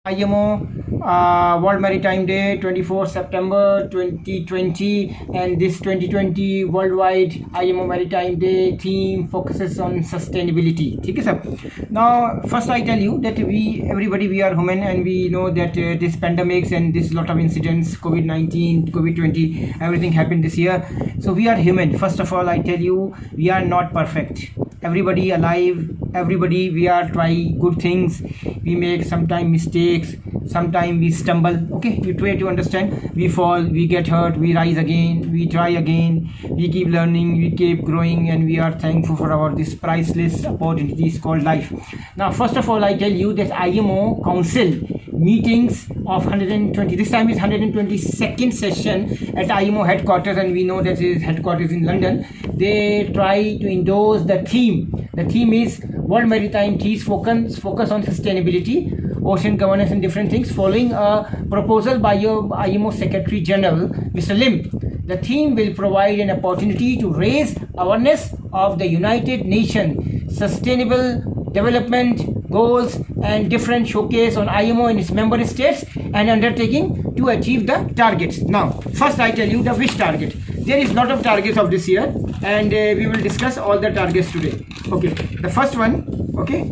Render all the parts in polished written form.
IMO World Maritime Day, 24 September 2020, and this 2020 worldwide IMO Maritime Day theme focuses on sustainability. ठीक है sir. Now first I tell you that everybody we are human, and we know that this pandemics and this lot of incidents, COVID-19, COVID-20, everything happened this year. So we are human. First of all, I tell you, we are not perfect. Everybody alive, everybody we are try good things. We make sometimes mistakes, sometimes we stumble. Okay, you try to understand. We fall, we get hurt, we rise again, we try again, we keep learning, we keep growing, and we are thankful for our this priceless opportunities called life. Now first of all, I tell you that IMO Council meetings of 120, this time is 122nd session at IMO headquarters, and we know that is headquarters in London. They try to endorse the theme. The theme is World Maritime Teas focus on sustainability, ocean governance and different things, following a proposal by your IMO Secretary General Mr. Lim. The theme will provide an opportunity to raise awareness of the United Nations Sustainable Development Goals and different showcase on IMO and its member states and undertaking to achieve the targets. Now, first I tell you the wish target. There is lot of targets of this year, and we will discuss all the targets today. Okay, the first one, okay,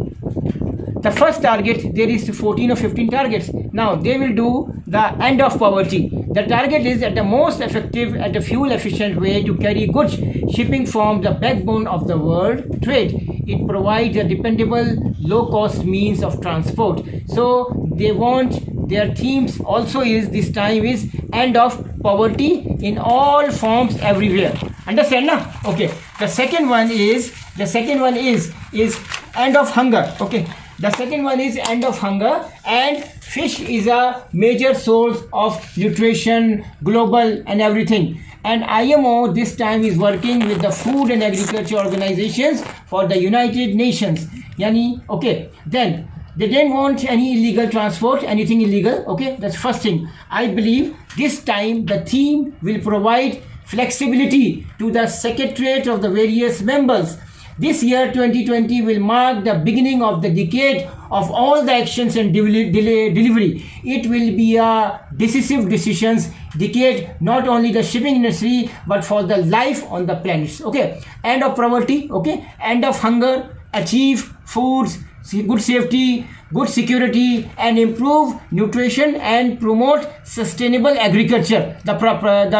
the first target, there is 14 or 15 targets. Now they will do the end of poverty. The target is at the most effective, at the fuel efficient way to carry goods. Shipping forms the backbone of the world trade. It provides a dependable, low cost means of transport. So they want, their themes also is this time is end of poverty in all forms everywhere. Understand now? Okay. The second one is end of hunger. Okay. The second one is end of hunger, and fish is a major source of nutrition, global and everything. And IMO this time is working with the food and agriculture organizations for the United Nations. Yani, okay, then they didn't want any illegal transport, anything illegal. Okay, that's first thing. I believe this time the theme will provide flexibility to the secretariat of the various members. This year 2020 will mark the beginning of the decade of all the actions and delivery. It will be a decisive decisions decade, not only the shipping industry but for the life on the planet. Okay, end of poverty. Okay, end of hunger, achieve foods, good safety, good security, and improve nutrition and promote sustainable agriculture. The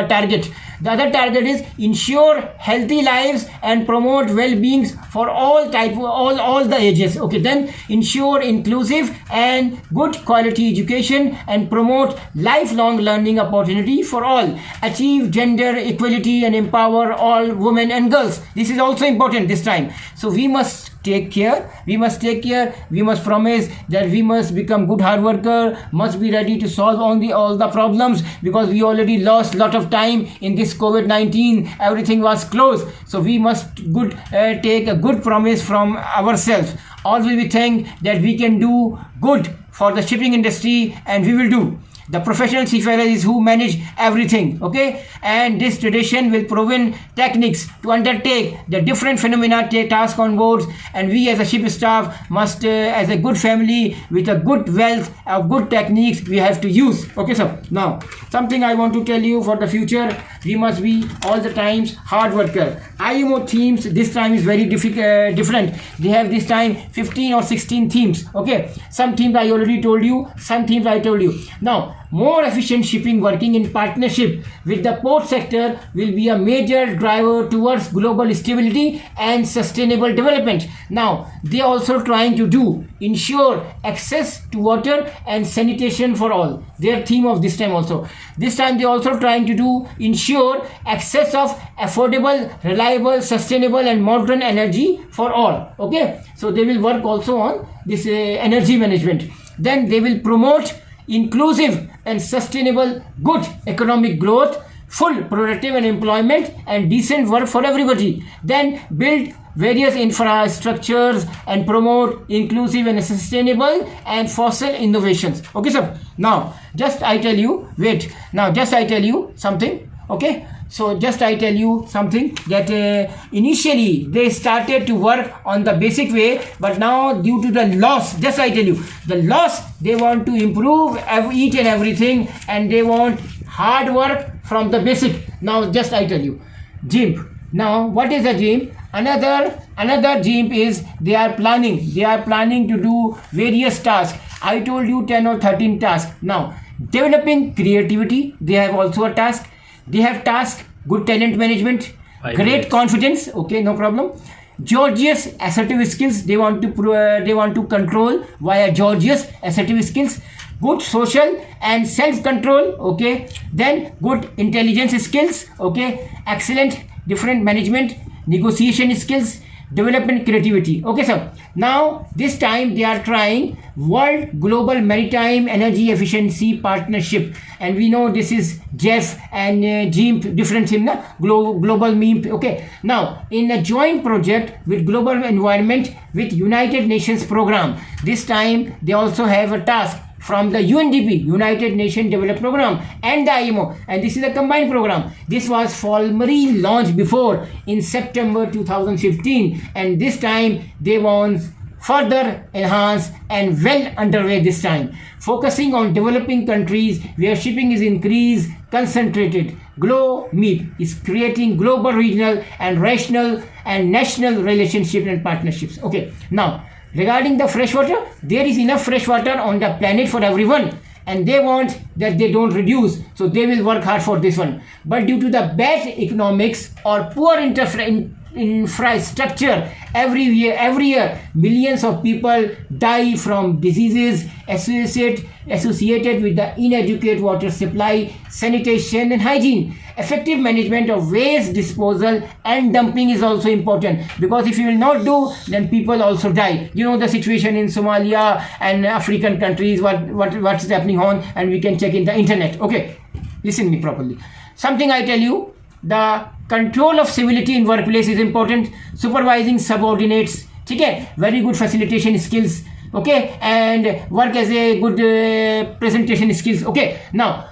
target. The other target is ensure healthy lives and promote well-being for all the ages. Okay, then ensure inclusive and good quality education and promote lifelong learning opportunity for all. Achieve gender equality and empower all women and girls. This is also important this time. So we must take care. We must promise that we must become good hard worker, must be ready to solve all the problems, because we already lost lot of time in this COVID-19. Everything was closed. So we must take a good promise from ourselves. Always we think that we can do good for the shipping industry, and we will do. The professional seafarers who manage everything, okay, and this tradition will proven techniques to undertake the different phenomena task on boards, and we as a ship staff must as a good family with a good wealth of good techniques we have to use. Okay, so now something I want to tell you for the future, we must be all the times hard worker. IMO themes this time is very different. They have this time 15 or 16 themes. Okay, some themes I already told you, some themes I told you. Now more efficient shipping working in partnership with the port sector will be a major driver towards global stability and sustainable development. Now they also trying to ensure access to water and sanitation for all. Their theme of this time also. This time they also trying to ensure access of affordable, reliable, sustainable and modern energy for all. Okay, so they will work also on this energy management. Then they will promote inclusive and sustainable good economic growth, full productive and employment and decent work for everybody. Then build various infrastructures and promote inclusive and sustainable and fossil innovations. Okay, sir. Now just I tell you something. Okay, So just I tell you something that initially they started to work on the basic way, but now due to the loss, just I tell you, the loss, they want to improve each and everything, and they want hard work from the basic. Now just I tell you, GIMP. Now what is a GIMP? Another GIMP is they are planning to do various tasks. I told you 10 or 13 tasks. Now developing creativity, they have also a task. They have task good talent management, great confidence. Okay, no problem. Gorgeous assertive skills. They want to control via gorgeous assertive skills. Good social and self control. Okay. Then good intelligence skills. Okay. Excellent different management, negotiation skills, development creativity. Okay, sir. Now this time they are trying World Global Maritime Energy Efficiency Partnership, and we know this is GEF and GIMP, different in the global MEMP. Okay, now in a joint project with global environment with United Nations program, this time they also have a task from the UNDP, United Nations Development Program, and the IMO, and this is a combined program. This was formally launched before in September 2015, and this time they want further enhanced and well underway this time, focusing on developing countries where shipping is increased, concentrated. GLOMEP is creating global, regional, and regional and national relationships and partnerships. Okay, now regarding the fresh water, there is enough fresh water on the planet for everyone, and they want that they don't reduce, so they will work hard for this one. But due to the bad economics or poor infrastructure, every year millions of people die from diseases associated with the inadequate water supply, sanitation and hygiene. Effective management of waste disposal and dumping is also important, because if you will not do, then people also die. You know the situation in Somalia and African countries, what's happening on, and we can check in the internet. Okay, listen me properly. Something I tell you, the control of civility in workplace is important. Supervising subordinates, okay, very good facilitation skills, okay, and work as a good presentation skills. Okay, now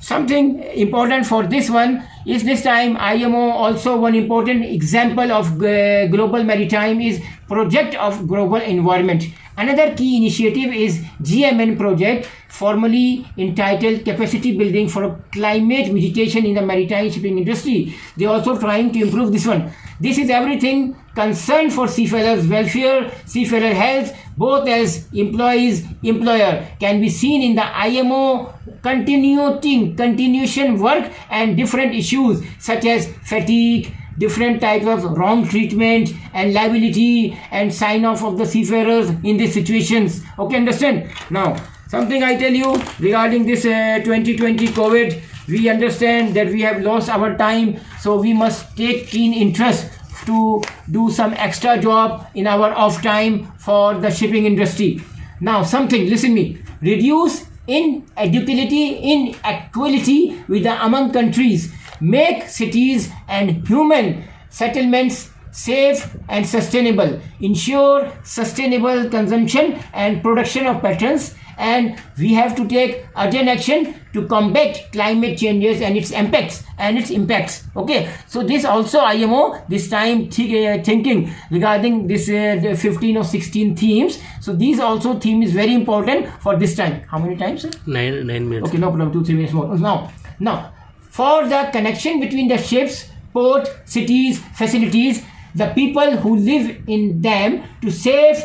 something important for this one is this time IMO also one important example of global maritime is project of global environment. Another key initiative is GMN project, formerly entitled Capacity Building for Climate Mitigation in the Maritime Shipping Industry. They are also trying to improve this one. This is everything concerned for seafarers' welfare, seafarer health, both as employees, employer, can be seen in the IMO continuation work and different issues such as fatigue, different types of wrong treatment and liability and sign off of the seafarers in these situations. Okay, understand? Now, something I tell you regarding this 2020 COVID, we understand that we have lost our time, so we must take keen interest to do some extra job in our off time for the shipping industry. Now, something, listen me, reduce inequality with the among countries, make cities and human settlements safe and sustainable, ensure sustainable consumption and production of patterns, and we have to take urgent action to combat climate changes and its impacts. Okay, so this also IMO this time thinking regarding this the 15 or 16 themes. So these also theme is very important for this time. How many times, sir? 9 minutes. Okay, no problem. 2-3 minutes more. Now for the connection between the ships, port, cities, facilities, the people who live in them to safe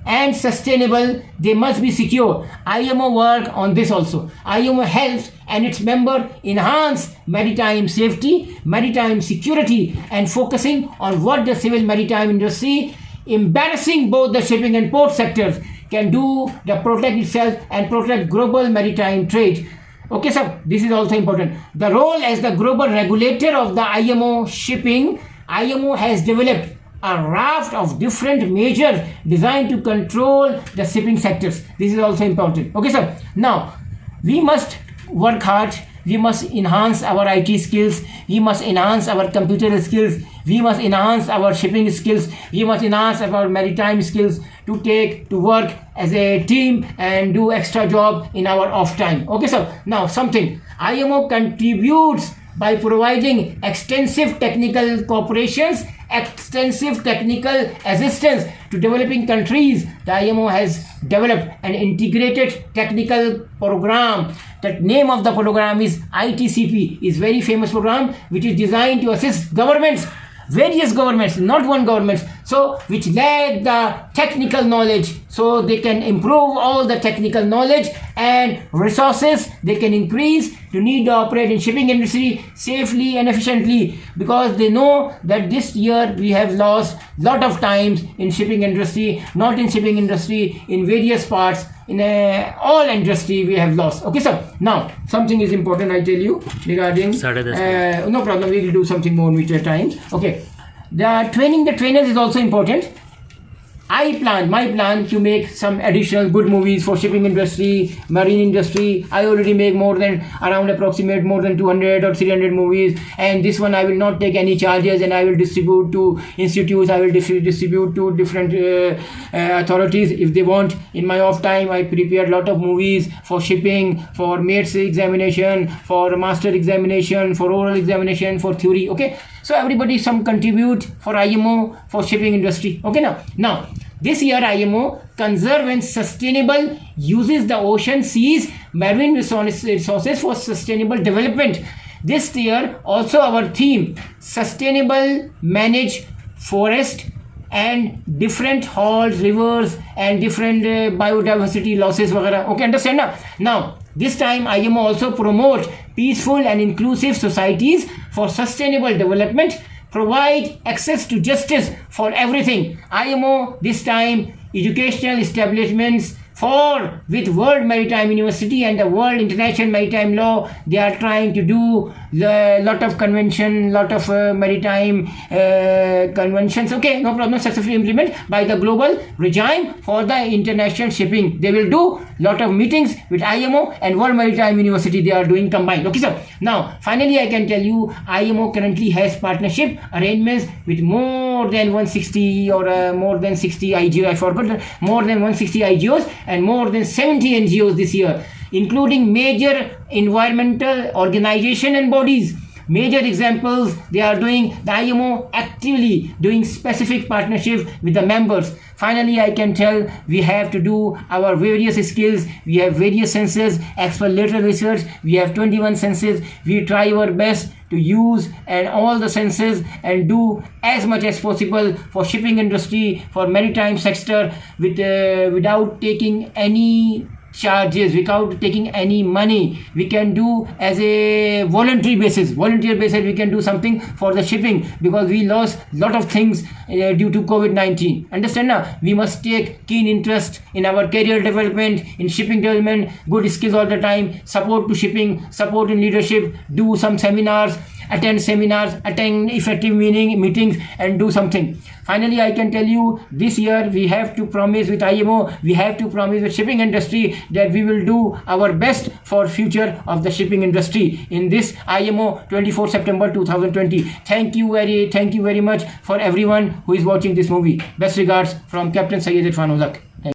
and sustainable, they must be secure. IMO work on this also. IMO helps and its member enhance maritime safety, maritime security, and focusing on what the civil maritime industry, embarrassing both the shipping and port sectors, can do to protect itself and protect global maritime trade. Okay, sir, this is also important. The role as the global regulator of the IMO shipping, IMO has developed a raft of different measures designed to control the shipping sectors. This is also important. Okay, sir. Now, we must work hard we must enhance our IT skills, we must enhance our computer skills, we must enhance our shipping skills, we must enhance our maritime skills to work as a team and do extra job in our off time. Okay, so now something IMO contributes by providing extensive technical cooperations, extensive technical assistance to developing countries. The IMO has developed an integrated technical program. The name of the program is ITCP. Is very famous program which is designed to assist governments, various governments, not one government, so which lack the technical knowledge, so they can improve all the technical knowledge and resources they can increase to need to operate in shipping industry safely and efficiently, because they know that this year we have lost lot of times in shipping industry, not in shipping industry, in various parts, in all industry we have lost. Okay, so now something is important I tell you regarding no problem, we will do something more with your time. Okay, the trainers is also important. My plan to make some additional good movies for shipping industry, marine industry. I already make more than approximate more than 200 or 300 movies, and this one I will not take any charges, and I will distribute to institutes, I will distribute to different authorities if they want. In my off time I prepare a lot of movies for shipping, for mates examination, for master examination, for oral examination, for theory. Okay, so everybody some contribute for IMO, for shipping industry. Okay, now this year IMO conserve and sustainable uses the ocean, seas, marine resources for sustainable development. This year also our theme sustainable manage forest and different halls, rivers and different biodiversity losses वगैरह. Okay, understand now this time IMO also promote peaceful and inclusive societies for sustainable development, provide access to justice for everything. IMO this time educational establishments for with World Maritime University and the World International Maritime Law, they are trying to do a lot of convention, lot of maritime conventions. Okay, no problem, successfully implement by the global regime for the international shipping. They will do lot of meetings with IMO and World Maritime University, they are doing combined. Okay, so now finally I can tell you IMO currently has partnership arrangements with more than 160 or more than 60 IGOs, I forgot, more than 160 IGOs and more than 70 NGOs this year, including major environmental organization and bodies. Major examples, they are doing the IMO actively doing specific partnership with the members. Finally, I can tell we have to do our various skills. We have various senses. As per later research, we have 21 senses. We try our best to use and all the senses and do as much as possible for shipping industry, for maritime sector, without taking any charges, without taking any money. We can do as a volunteer basis we can do something for the shipping, because we lost lot of things due to COVID-19. Understand now? We must take keen interest in our career development, in shipping development, good skills all the time, support to shipping, support in leadership, do some seminars, attend effective meetings and do something. Finally, I can tell you this year we have to promise with IMO, we have to promise with shipping industry that we will do our best for future of the shipping industry in this IMO 24 September 2020. Thank you very much for everyone who is watching this movie. Best regards from Captain Syed Irfan Ulak.